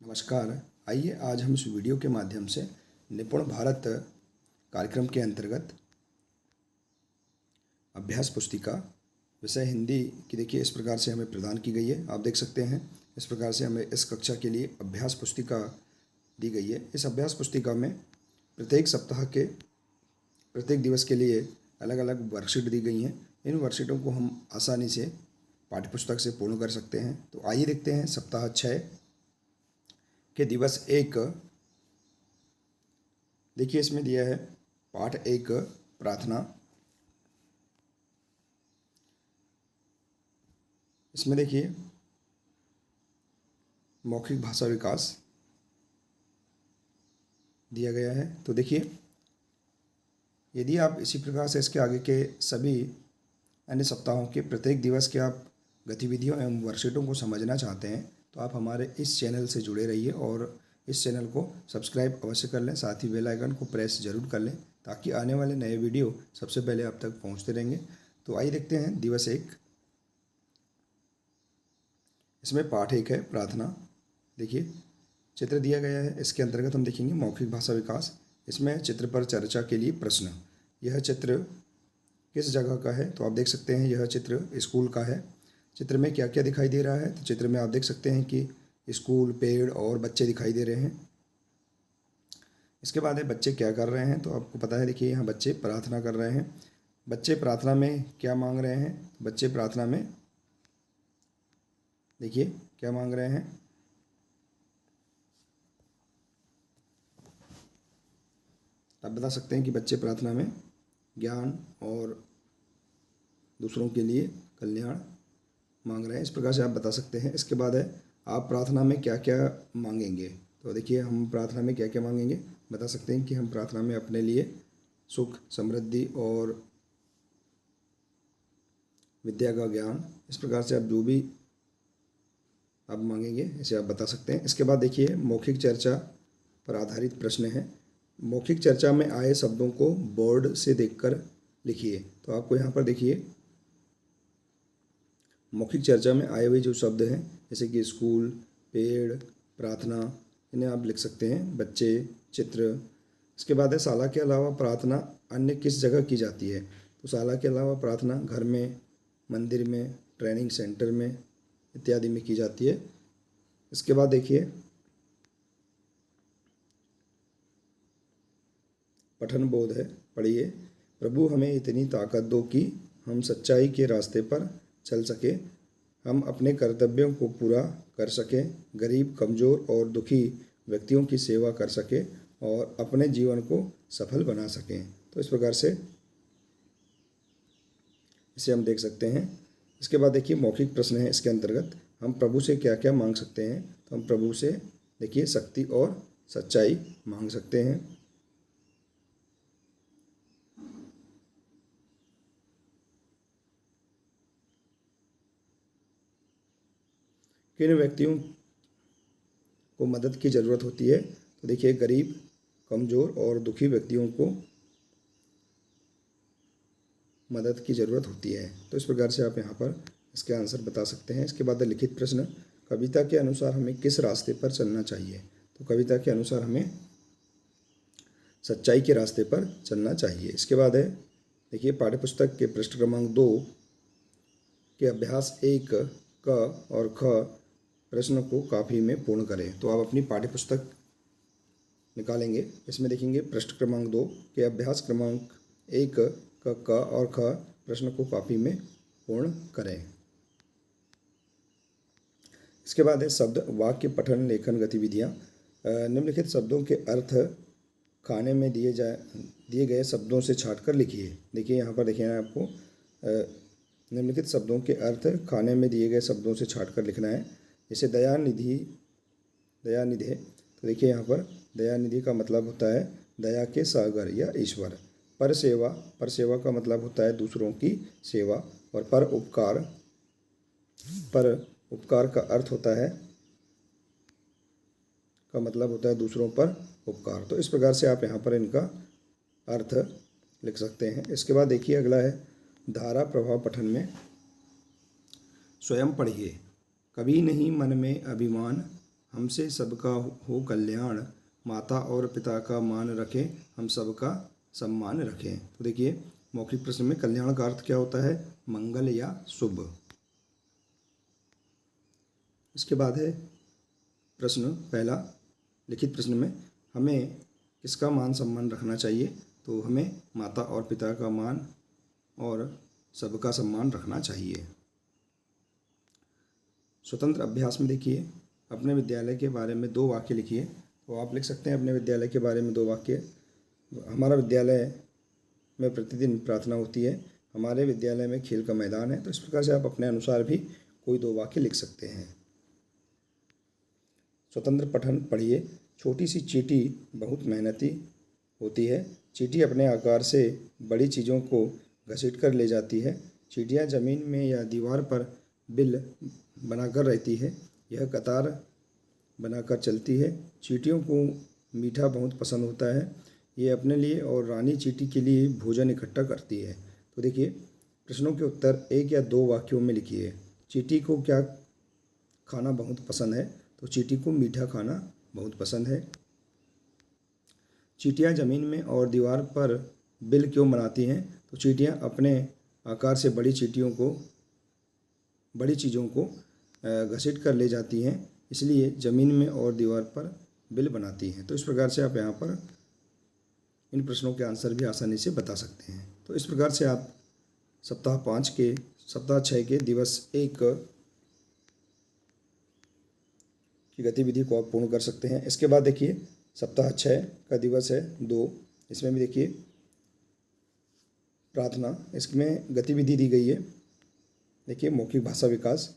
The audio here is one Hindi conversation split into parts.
नमस्कार। आइए आज हम इस वीडियो के माध्यम से निपुण भारत कार्यक्रम के अंतर्गत अभ्यास पुस्तिका विषय हिंदी की देखिए इस प्रकार से हमें प्रदान की गई है। आप देख सकते हैं इस प्रकार से हमें इस कक्षा के लिए अभ्यास पुस्तिका दी गई है। इस अभ्यास पुस्तिका में प्रत्येक सप्ताह के प्रत्येक दिवस के लिए अलग अलग वर्कशीट दी गई हैं। इन वर्कशीटों को हम आसानी से पाठ्यपुस्तक से पूर्ण कर सकते हैं। तो आइए देखते हैं सप्ताह 6 के दिवस 1। देखिए इसमें दिया है पाठ 1 प्रार्थना। इसमें देखिए मौखिक भाषा विकास दिया गया है। तो देखिए यदि आप इसी प्रकार से इसके आगे के सभी अन्य सप्ताहों के प्रत्येक दिवस के आप गतिविधियों एवं वर्कशीटों को समझना चाहते हैं तो आप हमारे इस चैनल से जुड़े रहिए और इस चैनल को सब्सक्राइब अवश्य कर लें। साथ ही बेल आइकन को प्रेस जरूर कर लें ताकि आने वाले नए वीडियो सबसे पहले आप तक पहुंचते रहेंगे। तो आइए देखते हैं दिवस 1। इसमें पाठ 1 है प्रार्थना। देखिए चित्र दिया गया है। इसके अंतर्गत हम देखेंगे मौखिक भाषा विकास। इसमें चित्र पर चर्चा के लिए प्रश्न। यह चित्र किस जगह का है? तो आप देख सकते हैं यह चित्र स्कूल का है। चित्र में क्या क्या दिखाई दे रहा है? तो चित्र में आप देख सकते हैं कि स्कूल, पेड़ और बच्चे दिखाई दे रहे हैं। इसके बाद है बच्चे क्या कर रहे हैं? तो आपको पता है देखिए यहाँ बच्चे प्रार्थना कर रहे हैं। बच्चे प्रार्थना में क्या मांग रहे हैं? बच्चे प्रार्थना में देखिए क्या मांग रहे हैं? आप बता सकते हैं कि बच्चे प्रार्थना में ज्ञान और दूसरों के लिए कल्याण मांग रहे हैं। इस प्रकार से आप बता सकते हैं। इसके बाद है आप प्रार्थना में क्या क्या मांगेंगे? तो देखिए हम प्रार्थना में क्या क्या मांगेंगे बता सकते हैं कि हम प्रार्थना में अपने लिए सुख, समृद्धि और विद्या का ज्ञान, इस प्रकार से आप जो भी आप मांगेंगे इसे आप बता सकते हैं। इसके बाद देखिए मौखिक चर्चा पर आधारित प्रश्न है। मौखिक चर्चा में आए शब्दों को बोर्ड से देखकर लिखिए। तो आपको यहाँ पर देखिए मौखिक चर्चा में आए हुए जो शब्द हैं जैसे कि स्कूल, पेड़, प्रार्थना, इन्हें आप लिख सकते हैं। बच्चे, चित्र। इसके बाद है शाला के अलावा प्रार्थना अन्य किस जगह की जाती है? तो शाला के अलावा प्रार्थना घर में, मंदिर में, ट्रेनिंग सेंटर में इत्यादि में की जाती है। इसके बाद देखिए पठन बोध है। पढ़िए। प्रभु हमें इतनी ताकत दो कि हम सच्चाई के रास्ते पर चल सके, हम अपने कर्तव्यों को पूरा कर सकें, गरीब, कमज़ोर और दुखी व्यक्तियों की सेवा कर सकें और अपने जीवन को सफल बना सकें। तो इस प्रकार से इसे हम देख सकते हैं। इसके बाद देखिए मौखिक प्रश्न है। इसके अंतर्गत हम प्रभु से क्या क्या मांग सकते हैं? तो हम प्रभु से देखिए शक्ति और सच्चाई मांग सकते हैं। किन व्यक्तियों को मदद की ज़रूरत होती है? तो देखिए गरीब, कमज़ोर और दुखी व्यक्तियों को मदद की ज़रूरत होती है। तो इस प्रकार से आप यहाँ पर इसके आंसर बता सकते हैं। इसके बाद लिखित प्रश्न। कविता के अनुसार हमें किस रास्ते पर चलना चाहिए? तो कविता के अनुसार हमें सच्चाई के रास्ते पर चलना चाहिए। इसके बाद है देखिए पाठ्यपुस्तक के पृष्ठ क्रमांक 2 के अभ्यास 1 क और ख प्रश्न को काफी में पूर्ण करें। तो आप अपनी पाठ्यपुस्तक निकालेंगे। इसमें देखेंगे पृष्ठ क्रमांक 2 के अभ्यास क्रमांक 1 क और ख प्रश्न को काफी में पूर्ण करें। इसके बाद है शब्द वाक्य पठन लेखन गतिविधियाँ। निम्नलिखित शब्दों के अर्थ खाने में दिए गए शब्दों से छांटकर लिखिए। देखिए यहाँ पर देखिए आपको निम्नलिखित शब्दों के अर्थ खाने में दिए गए शब्दों से छांटकर लिखना है। जैसे दयानिधि, दयानिधे। तो देखिए यहाँ पर दयानिधि का मतलब होता है दया के सागर या ईश्वर। परसेवा, परसेवा का मतलब होता है दूसरों की सेवा। और पर उपकार, पर उपकार का अर्थ होता है का मतलब होता है दूसरों पर उपकार। तो इस प्रकार से आप यहाँ पर इनका अर्थ लिख सकते हैं। इसके बाद देखिए अगला है धारा प्रभाव पठन में स्वयं पढ़िए। कभी नहीं मन में अभिमान, हमसे सबका हो कल्याण, माता और पिता का मान रखें, हम सबका सम्मान रखें। तो देखिए मौखिक प्रश्न में कल्याण का अर्थ क्या होता है? मंगल या शुभ। इसके बाद है प्रश्न पहला, लिखित प्रश्न में हमें किसका मान सम्मान रखना चाहिए? तो हमें माता और पिता का मान और सबका सम्मान रखना चाहिए। स्वतंत्र अभ्यास में देखिए अपने विद्यालय के बारे में 2 वाक्य लिखिए। तो आप लिख सकते हैं अपने विद्यालय के बारे में 2 वाक्य। हमारा विद्यालय में प्रतिदिन प्रार्थना होती है, हमारे विद्यालय में खेल का मैदान है। तो इस प्रकार से आप अपने अनुसार भी कोई 2 वाक्य लिख सकते हैं। स्वतंत्र पठन पढ़िए। छोटी सी चींटी बहुत मेहनती होती है। चींटी अपने आकार से बड़ी चीज़ों को घसीट कर ले जाती है। चींटियाँ ज़मीन में या दीवार पर बिल बनाकर रहती है। यह कतार बनाकर चलती है। चींटियों को मीठा बहुत पसंद होता है। ये अपने लिए और रानी चींटी के लिए भोजन इकट्ठा करती है। तो देखिए प्रश्नों के उत्तर 1 या 2 वाक्यों में लिखिए। चींटी को क्या खाना बहुत पसंद है? तो चींटी को मीठा खाना बहुत पसंद है। चींटियाँ ज़मीन में और दीवार पर बिल क्यों बनाती हैं? तो चींटियाँ अपने आकार से बड़ी चीज़ों को घसीट कर ले जाती हैं, इसलिए ज़मीन में और दीवार पर बिल बनाती हैं। तो इस प्रकार से आप यहाँ पर इन प्रश्नों के आंसर भी आसानी से बता सकते हैं। तो इस प्रकार से आप सप्ताह 6 के दिवस 1 की गतिविधि को आप पूर्ण कर सकते हैं। इसके बाद देखिए सप्ताह 6 का दिवस है 2, इसमें भी देखिए प्रार्थना, इसमें गतिविधि दी गई है। देखिए मौखिक भाषा विकास,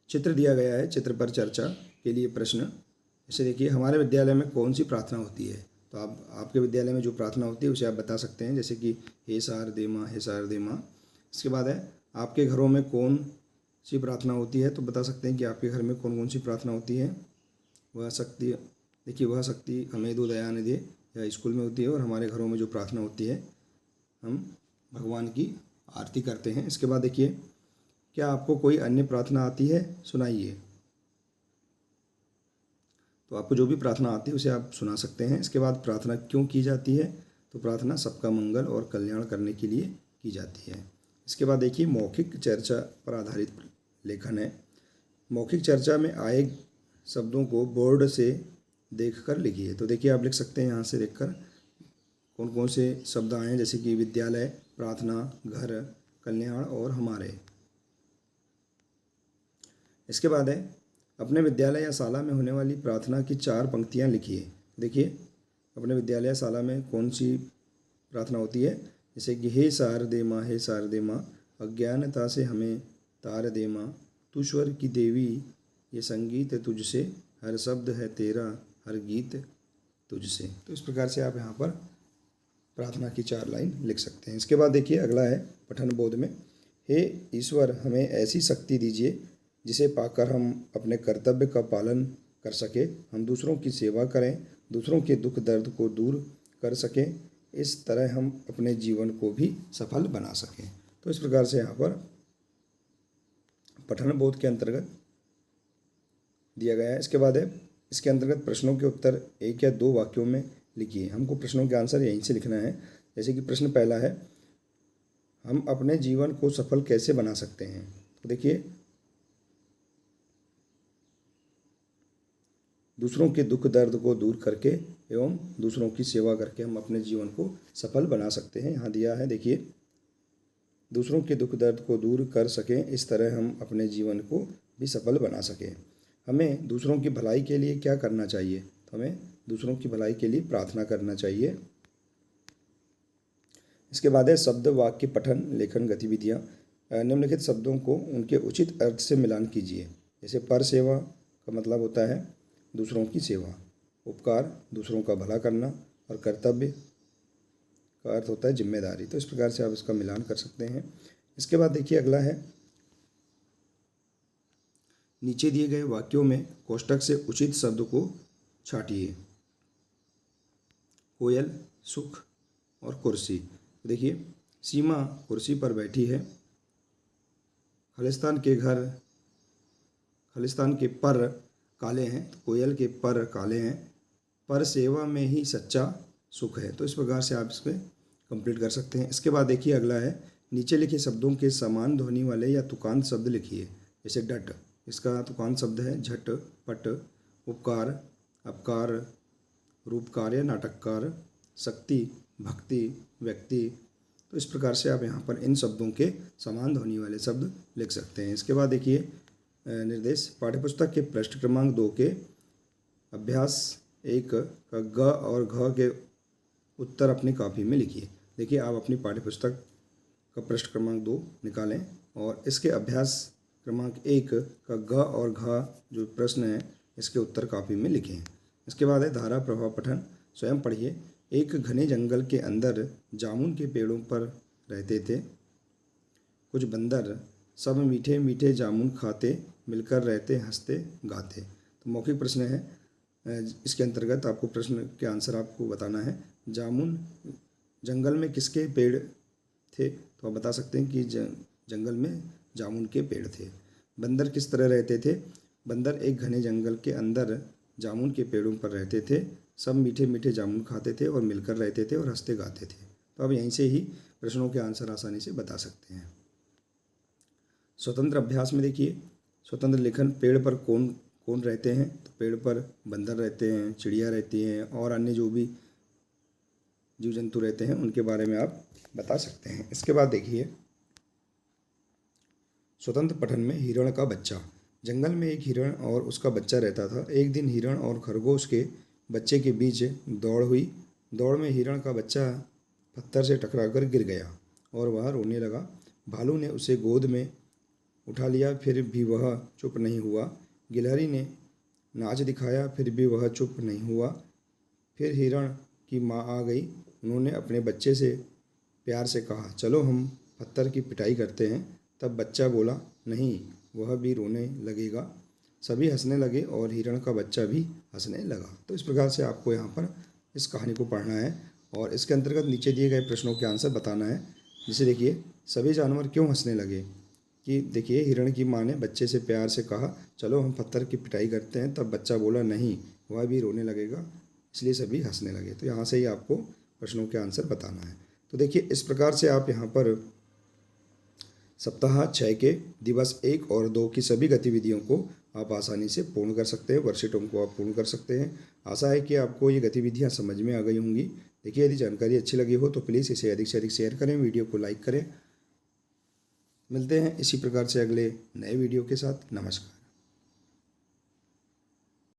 चित्र दिया गया है, चित्र पर चर्चा के लिए प्रश्न। जैसे देखिए हमारे विद्यालय में कौन सी प्रार्थना होती है? तो आप आपके विद्यालय में जो प्रार्थना होती है उसे आप बता सकते हैं, जैसे कि हे शारदे माँ, हे शारदे माँ। इसके बाद है आपके घरों में कौन सी प्रार्थना होती है? तो बता सकते हैं कि आपके घर में कौन कौन सी प्रार्थना होती है। वह शक्ति, देखिए वह शक्ति हमें दो दया निधि, यह स्कूल में होती है। और हमारे घरों में जो प्रार्थना होती है हम भगवान की आरती करते हैं। इसके बाद देखिए क्या आपको कोई अन्य प्रार्थना आती है? सुनाइए। तो आपको जो भी प्रार्थना आती है उसे आप सुना सकते हैं। इसके बाद प्रार्थना क्यों की जाती है? तो प्रार्थना सबका मंगल और कल्याण करने के लिए की जाती है। इसके बाद देखिए मौखिक चर्चा पर आधारित लेखन है। मौखिक चर्चा में आए शब्दों को बोर्ड से देखकर लिखिए। तो देखिए आप लिख सकते हैं यहाँ से देखकर कौन कौन से शब्द आए हैं, जैसे कि विद्यालय, प्रार्थना, घर, कल्याण और हमारे। इसके बाद है अपने विद्यालय या शाला में होने वाली प्रार्थना की 4 पंक्तियाँ लिखिए। देखिए अपने विद्यालय या शाला में कौन सी प्रार्थना होती है, जैसे कि हे शारदे माँ, हे शारदे माँ, अज्ञानता से हमें तार दे माँ, तू स्वर की देवी, ये संगीत तुझसे, हर शब्द है तेरा, हर गीत तुझसे। तो इस प्रकार से आप यहाँ पर प्रार्थना की 4 लाइन लिख सकते हैं। इसके बाद देखिए अगला है पठन बोध में, हे ईश्वर हमें ऐसी शक्ति दीजिए जिसे पाकर हम अपने कर्तव्य का पालन कर सके, हम दूसरों की सेवा करें, दूसरों के दुख दर्द को दूर कर सकें, इस तरह हम अपने जीवन को भी सफल बना सकें। तो इस प्रकार से यहाँ पर पठन बोध के अंतर्गत दिया गया है। इसके बाद है इसके अंतर्गत प्रश्नों के उत्तर 1 या 2 वाक्यों में लिखिए। हमको प्रश्नों के आंसर यहीं से लिखना है। जैसे कि प्रश्न पहला है, हम अपने जीवन को सफल कैसे बना सकते हैं? तो देखिए दूसरों के दुख दर्द को दूर करके एवं दूसरों की सेवा करके हम अपने जीवन को सफल बना सकते हैं। यहाँ दिया है देखिए, दूसरों के दुख दर्द को दूर कर सकें, इस तरह हम अपने जीवन को भी सफल बना सकें। हमें दूसरों की भलाई के लिए क्या करना चाहिए? तो हमें दूसरों की भलाई के लिए प्रार्थना करना चाहिए। इसके बाद है शब्द वाक्य पठन लेखन गतिविधियाँ। निम्नलिखित शब्दों को उनके उचित अर्थ से मिलान कीजिए। जैसे पर सेवा का मतलब होता है दूसरों की सेवा, उपकार दूसरों का भला करना, और कर्तव्य का अर्थ होता है जिम्मेदारी। तो इस प्रकार से आप इसका मिलान कर सकते हैं। इसके बाद देखिए अगला है, नीचे दिए गए वाक्यों में कोष्ठक से उचित शब्द को छांटिए। कोयल, सुख और कुर्सी। देखिए सीमा कुर्सी पर बैठी है, खालिस्तान के घर खालिस्तान के पर काले हैं, तो कोयल के पर काले हैं, पर सेवा में ही सच्चा सुख है। तो इस प्रकार से आप इसमें कंप्लीट कर सकते हैं। इसके बाद देखिए अगला है, नीचे लिखे शब्दों के समान ध्वनि वाले या तुकांत शब्द लिखिए। जैसे डट, इसका तुकांत शब्द है झट, पट, उपकार, अपकार, रूपकार या नाटककार, शक्ति, भक्ति, व्यक्ति। तो इस प्रकार से आप यहाँ पर इन शब्दों के समान ध्वनि वाले शब्द लिख सकते हैं। इसके बाद देखिए निर्देश, पाठ्यपुस्तक के पृष्ठ क्रमांक 2 के अभ्यास 1 का ग और घ के उत्तर अपनी कॉपी में लिखिए। देखिए आप अपनी पाठ्यपुस्तक का पृष्ठ क्रमांक 2 निकालें और इसके अभ्यास क्रमांक 1 का ग और घ जो प्रश्न है इसके उत्तर कॉपी में लिखें। इसके बाद है धारा प्रभाव पठन, स्वयं पढ़िए। एक घने जंगल के अंदर जामुन के पेड़ों पर रहते थे कुछ बंदर, सब मीठे मीठे जामुन खाते, मिलकर रहते, हंसते, गाते। तो मौखिक प्रश्न है, इसके अंतर्गत आपको प्रश्न के आंसर आपको बताना है। जामुन जंगल में किसके पेड़ थे? तो आप बता सकते हैं कि जंगल में जामुन के पेड़ थे। बंदर किस तरह रहते थे? बंदर एक घने जंगल के अंदर जामुन के पेड़ों पर रहते थे, सब मीठे मीठे जामुन खाते थे और मिलकर रहते थे और हंसते गाते थे। तो आप यहीं से ही प्रश्नों के आंसर आसानी से बता सकते हैं। स्वतंत्र अभ्यास में देखिए, स्वतंत्र लेखन, पेड़ पर कौन कौन रहते हैं? तो पेड़ पर बंदर रहते हैं, चिड़िया रहती हैं और अन्य जो भी जीव जंतु रहते हैं उनके बारे में आप बता सकते हैं। इसके बाद देखिए स्वतंत्र पठन में हिरण का बच्चा। जंगल में एक हिरण और उसका बच्चा रहता था। एक दिन हिरण और खरगोश के बच्चे के बीच दौड़ हुई। दौड़ में हिरण का बच्चा पत्थर से टकराकर गिर गया और वह रोने लगा। भालू ने उसे गोद में उठा लिया, फिर भी वह चुप नहीं हुआ। गिलहरी ने नाच दिखाया, फिर भी वह चुप नहीं हुआ। फिर हिरण की माँ आ गई। उन्होंने अपने बच्चे से प्यार से कहा, चलो हम पत्थर की पिटाई करते हैं। तब बच्चा बोला, नहीं, वह भी रोने लगेगा। सभी हंसने लगे और हिरण का बच्चा भी हंसने लगा। तो इस प्रकार से आपको यहाँ पर इस कहानी को पढ़ना है और इसके अंतर्गत नीचे दिए गए प्रश्नों के आंसर बताना है। जैसे देखिए, सभी जानवर क्यों हंसने लगे? कि देखिए हिरण की माँ ने बच्चे से प्यार से कहा, चलो हम पत्थर की पिटाई करते हैं। तब बच्चा बोला, नहीं, वह भी रोने लगेगा, इसलिए सभी हंसने लगे। तो यहाँ से ही आपको प्रश्नों के आंसर बताना है। तो देखिए इस प्रकार से आप यहाँ पर सप्ताह 6 के दिवस 1 और 2 की सभी गतिविधियों को आप आसानी से पूर्ण कर सकते हैं। वर्कशीटों को आप पूर्ण कर सकते हैं। आशा है कि आपको ये गतिविधियाँ समझ में आ गई होंगी। देखिए यदि जानकारी अच्छी लगी हो तो प्लीज़ इसे अधिक से अधिक शेयर करें, वीडियो को लाइक करें। मिलते हैं इसी प्रकार से अगले नए वीडियो के साथ। नमस्कार।